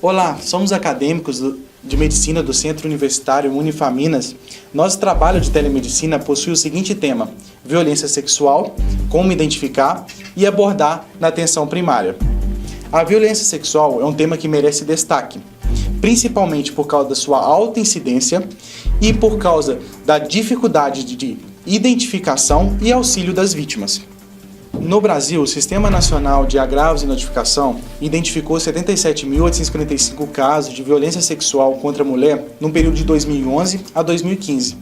Olá, somos acadêmicos de medicina do Centro Universitário Unifaminas. Nosso trabalho de telemedicina possui o seguinte tema: violência sexual, como identificar e abordar na atenção primária. A violência sexual é um tema que merece destaque, principalmente por causa da sua alta incidência e por causa da dificuldade de identificação e auxílio das vítimas. No Brasil, o Sistema Nacional de Agravos e Notificação identificou 77.845 casos de violência sexual contra a mulher no período de 2011 a 2015.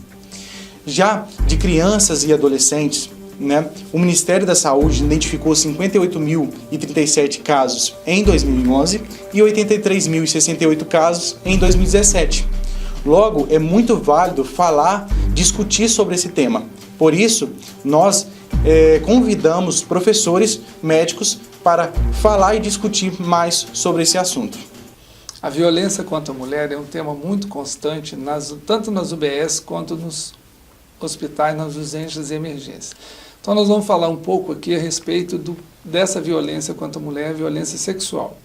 Já de crianças e adolescentes, o Ministério da Saúde identificou 58.037 casos em 2011 e 83.068 casos em 2017. Logo, é muito válido discutir sobre esse tema. Por isso, nós convidamos professores médicos para falar e discutir mais sobre esse assunto. A violência contra a mulher é um tema muito constante, tanto nas UBS quanto nos hospitais, nas urgências e emergências. Então nós vamos falar um pouco aqui a respeito dessa violência contra a mulher, violência sexual.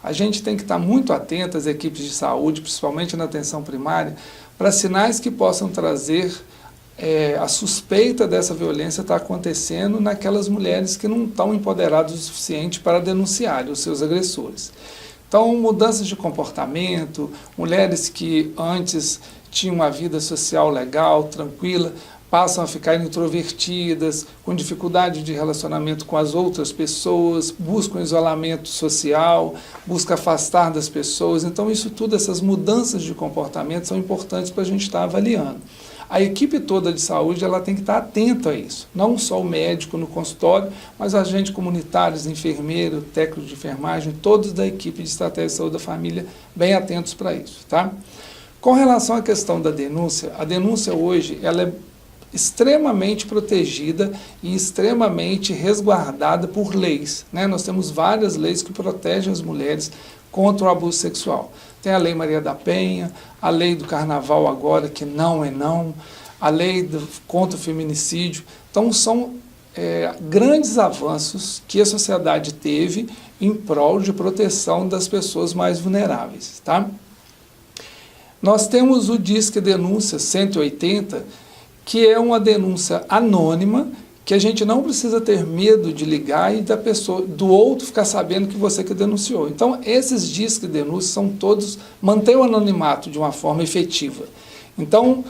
A gente tem que estar muito atento às equipes de saúde, principalmente na atenção primária, para sinais que possam trazer a suspeita dessa violência estar acontecendo naquelas mulheres que não estão empoderadas o suficiente para denunciar os seus agressores. Então, mudanças de comportamento, mulheres que antes tinham uma vida social legal, tranquila, passam a ficar introvertidas, com dificuldade de relacionamento com as outras pessoas, buscam isolamento social, buscam afastar das pessoas. Então, isso tudo, essas mudanças de comportamento são importantes para a gente estar avaliando. A equipe toda de saúde ela tem que estar atenta a isso, não só o médico no consultório, mas agentes comunitários, enfermeiro, técnico de enfermagem, todos da equipe de estratégia de saúde da família, bem atentos para isso, tá? Com relação à questão da denúncia, a denúncia hoje ela é extremamente protegida e extremamente resguardada por leis, né? Nós temos várias leis que protegem as mulheres contra o abuso sexual. Tem a Lei Maria da Penha, a Lei do Carnaval agora, que não é não, a Lei contra o Feminicídio. Então, são grandes avanços que a sociedade teve em prol de proteção das pessoas mais vulneráveis, tá? Nós temos o Disque Denúncia 180, que é uma denúncia anônima, que a gente não precisa ter medo de ligar e do outro ficar sabendo que você que denunciou. Então, esses discos de denúncia são todos, mantêm o anonimato de uma forma efetiva. Então,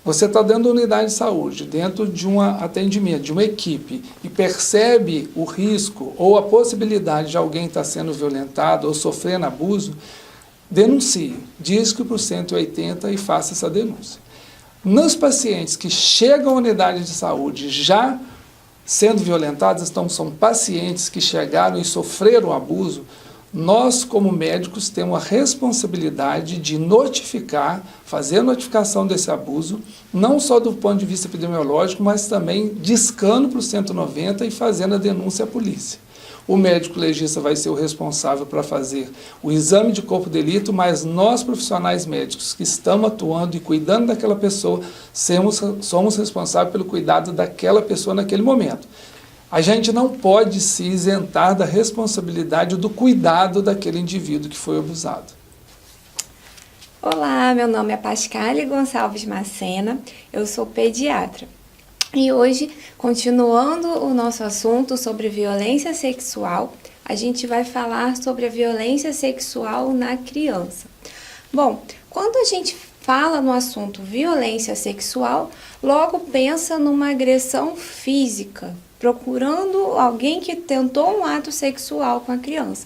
você está dentro da unidade de saúde, dentro de um atendimento, de uma equipe, e percebe o risco ou a possibilidade de alguém estar sendo violentado ou sofrendo abuso, denuncie, disque para o 180 e faça essa denúncia. Nos pacientes que chegam à unidade de saúde já sendo violentados, então são pacientes que chegaram e sofreram abuso, nós como médicos temos a responsabilidade de notificar, fazer a notificação desse abuso, não só do ponto de vista epidemiológico, mas também discando para o 190 e fazendo a denúncia à polícia. O médico legista vai ser o responsável para fazer o exame de corpo de delito, mas nós, profissionais médicos que estamos atuando e cuidando daquela pessoa, somos responsáveis pelo cuidado daquela pessoa naquele momento. A gente não pode se isentar da responsabilidade do cuidado daquele indivíduo que foi abusado. Olá, meu nome é Pascale Gonçalves Macena, eu sou pediatra. E hoje, continuando o nosso assunto sobre violência sexual, a gente vai falar sobre a violência sexual na criança. Bom, quando a gente fala no assunto violência sexual, logo pensa numa agressão física, procurando alguém que tentou um ato sexual com a criança.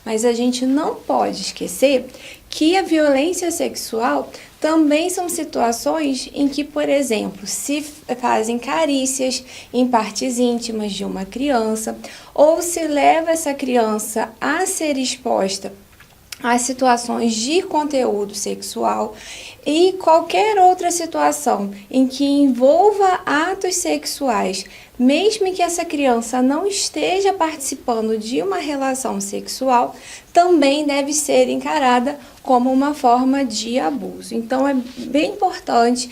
Mas a gente não pode esquecer que a violência sexual também são situações em que, por exemplo, se fazem carícias em partes íntimas de uma criança, ou se leva essa criança a ser exposta a situações de conteúdo sexual, e qualquer outra situação em que envolva atos sexuais, mesmo que essa criança não esteja participando de uma relação sexual, também deve ser encarada como uma forma de abuso. Então, é bem importante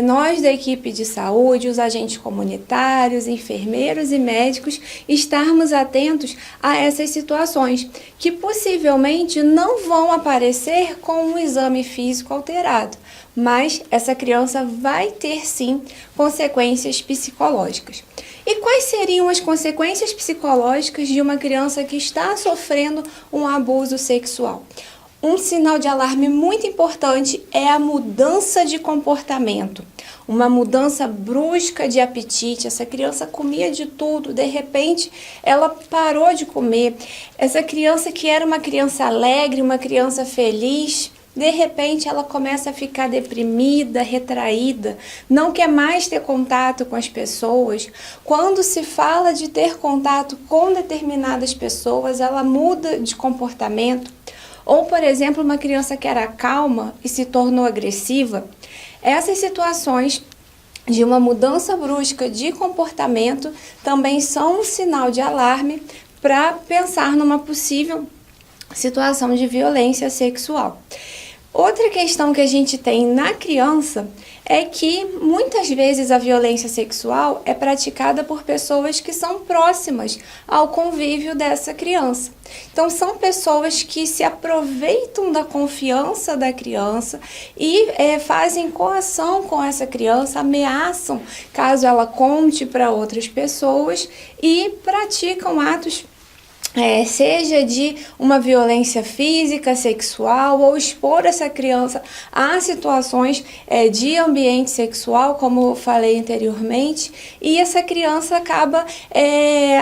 nós da equipe de saúde, os agentes comunitários, enfermeiros e médicos, estarmos atentos a essas situações, que possivelmente não vão aparecer com um exame físico alterado, mas essa criança vai ter sim consequências psicológicas. E quais seriam as consequências psicológicas de uma criança que está sofrendo um abuso sexual? Um sinal de alarme muito importante é a mudança de comportamento, uma mudança brusca de apetite. Essa criança comia de tudo, de repente ela parou de comer. Essa criança que era uma criança alegre, uma criança feliz, de repente ela começa a ficar deprimida, retraída, não quer mais ter contato com as pessoas. Quando se fala de ter contato com determinadas pessoas, ela muda de comportamento. Ou, por exemplo, uma criança que era calma e se tornou agressiva. Essas situações de uma mudança brusca de comportamento também são um sinal de alarme para pensar numa possível situação de violência sexual. Outra questão que a gente tem na criança é que muitas vezes a violência sexual é praticada por pessoas que são próximas ao convívio dessa criança. Então, são pessoas que se aproveitam da confiança da criança e fazem coação com essa criança, ameaçam caso ela conte para outras pessoas e praticam atos seja de uma violência física, sexual, ou expor essa criança a situações de ambiente sexual, como eu falei anteriormente, e essa criança acaba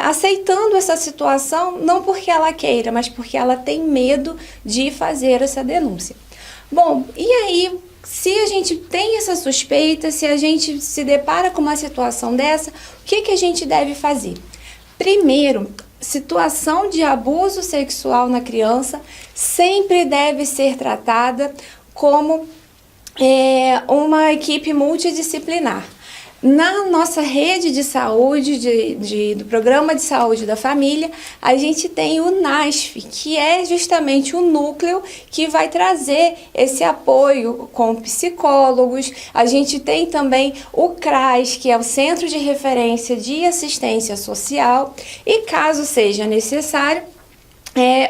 aceitando essa situação, não porque ela queira, mas porque ela tem medo de fazer essa denúncia. Bom, e aí, se a gente tem essa suspeita, se a gente se depara com uma situação dessa, o que a gente deve fazer? Primeiro, situação de abuso sexual na criança sempre deve ser tratada como uma equipe multidisciplinar. Na nossa rede de saúde, do Programa de Saúde da Família, a gente tem o NASF, que é justamente o núcleo que vai trazer esse apoio com psicólogos. A gente tem também o CRAS, que é o Centro de Referência de Assistência Social, e caso seja necessário,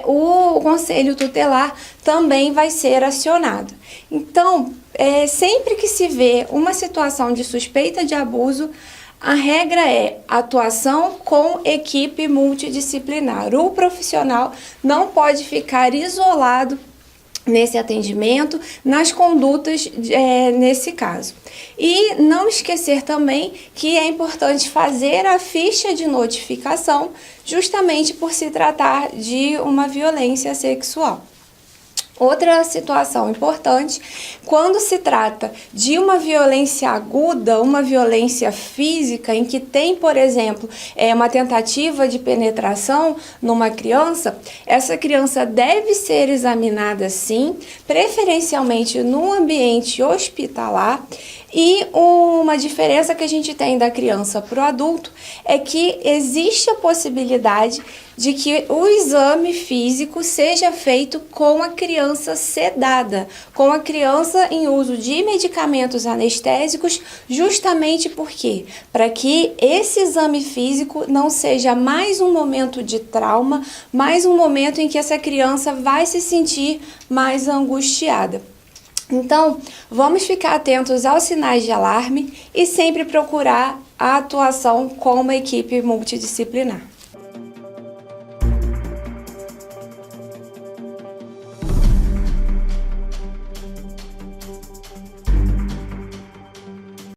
o Conselho Tutelar também vai ser acionado. Então, sempre que se vê uma situação de suspeita de abuso, a regra é atuação com equipe multidisciplinar. O profissional não pode ficar isolado nesse atendimento, nas condutas nesse caso. E não esquecer também que é importante fazer a ficha de notificação, justamente por se tratar de uma violência sexual. Outra situação importante, quando se trata de uma violência aguda, uma violência física, em que tem, por exemplo, uma tentativa de penetração numa criança, essa criança deve ser examinada sim, preferencialmente no ambiente hospitalar. E uma diferença que a gente tem da criança para o adulto é que existe a possibilidade de que o exame físico seja feito com a criança sedada, com a criança em uso de medicamentos anestésicos, justamente porque para que esse exame físico não seja mais um momento de trauma, mais um momento em que essa criança vai se sentir mais angustiada. Então, vamos ficar atentos aos sinais de alarme e sempre procurar a atuação com uma equipe multidisciplinar.